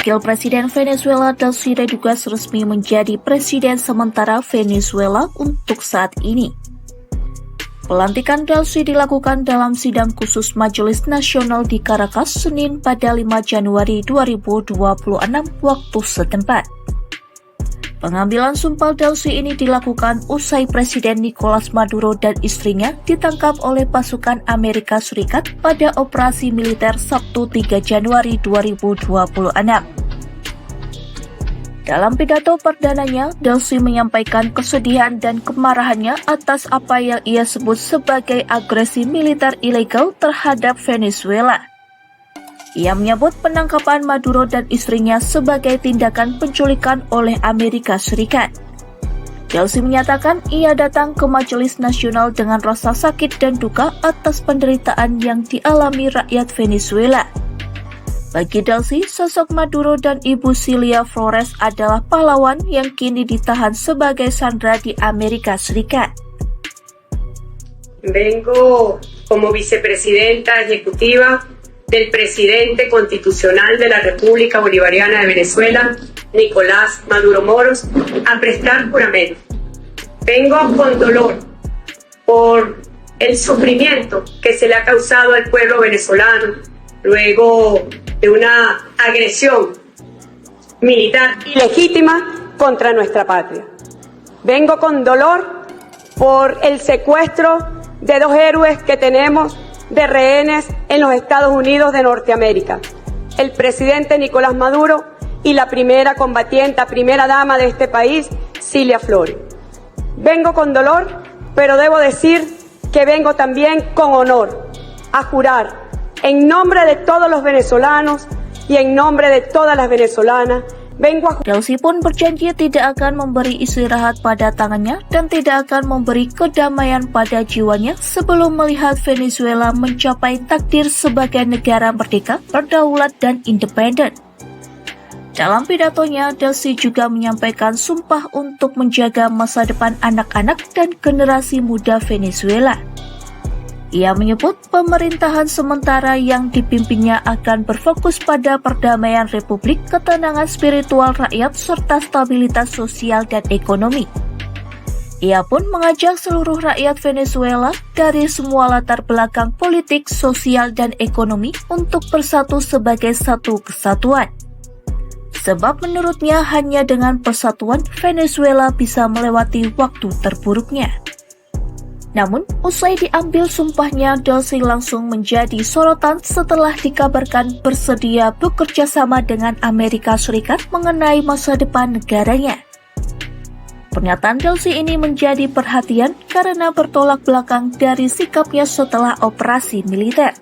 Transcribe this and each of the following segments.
Wakil Presiden Venezuela Delcy Rodríguez resmi menjadi Presiden sementara Venezuela untuk saat ini. Pelantikan Delcy dilakukan dalam sidang khusus Majelis Nasional di Caracas, Senin pada 5 Januari 2026 waktu setempat. Pengambilan sumpah Delcy ini dilakukan usai Presiden Nicolas Maduro dan istrinya ditangkap oleh pasukan Amerika Serikat pada operasi militer Sabtu 3 Januari 2026. Dalam pidato perdananya, Delcy menyampaikan kesedihan dan kemarahannya atas apa yang ia sebut sebagai agresi militer ilegal terhadap Venezuela. Ia menyebut penangkapan Maduro dan istrinya sebagai tindakan penculikan oleh Amerika Serikat. Delcy menyatakan ia datang ke Majelis Nasional dengan rasa sakit dan duka atas penderitaan yang dialami rakyat Venezuela. Bagi Delcy, sosok Maduro dan Ibu Cilia Flores adalah pahlawan yang kini ditahan sebagai sandera di Amerika Serikat. Vengo como vicepresidenta ejecutiva del presidente constitucional de la República Bolivariana de Venezuela, Nicolás Maduro Moros, a prestar juramento. Vengo con dolor por el sufrimiento que se le ha causado al pueblo venezolano luego de una agresión militar ilegítima contra nuestra patria. Vengo con dolor por el secuestro de 2 héroes que tenemos de rehenes en los Estados Unidos de Norteamérica, el presidente Nicolás Maduro y la primera combatiente, primera dama de este país, Cilia Flores. Vengo con dolor, pero debo decir que vengo también con honor a jurar en nombre de todos los venezolanos y en nombre de todas las venezolanas. Delcy pun berjanji tidak akan memberi istirahat pada tangannya dan tidak akan memberi kedamaian pada jiwanya sebelum melihat Venezuela mencapai takdir sebagai negara merdeka, berdaulat, dan independen. Dalam pidatonya, Delcy juga menyampaikan sumpah untuk menjaga masa depan anak-anak dan generasi muda Venezuela. Ia menyebut pemerintahan sementara yang dipimpinnya akan berfokus pada perdamaian republik, ketenangan spiritual rakyat, serta stabilitas sosial dan ekonomi. Ia pun mengajak seluruh rakyat Venezuela dari semua latar belakang politik, sosial, dan ekonomi untuk bersatu sebagai satu kesatuan. Sebab menurutnya hanya dengan persatuan Venezuela bisa melewati waktu terburuknya. Namun, usai diambil sumpahnya, Delcy langsung menjadi sorotan setelah dikabarkan bersedia bekerja sama dengan Amerika Serikat mengenai masa depan negaranya. Pernyataan Delcy ini menjadi perhatian karena bertolak belakang dari sikapnya setelah operasi militer.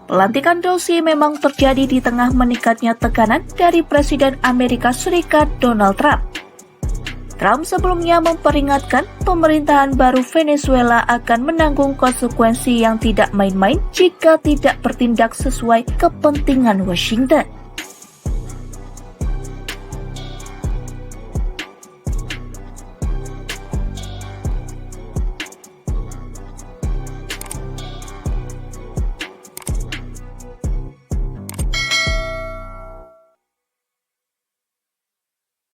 Pelantikan Delcy memang terjadi di tengah meningkatnya tekanan dari Presiden Amerika Serikat Donald Trump. Trump sebelumnya memperingatkan pemerintahan baru Venezuela akan menanggung konsekuensi yang tidak main-main jika tidak bertindak sesuai kepentingan Washington.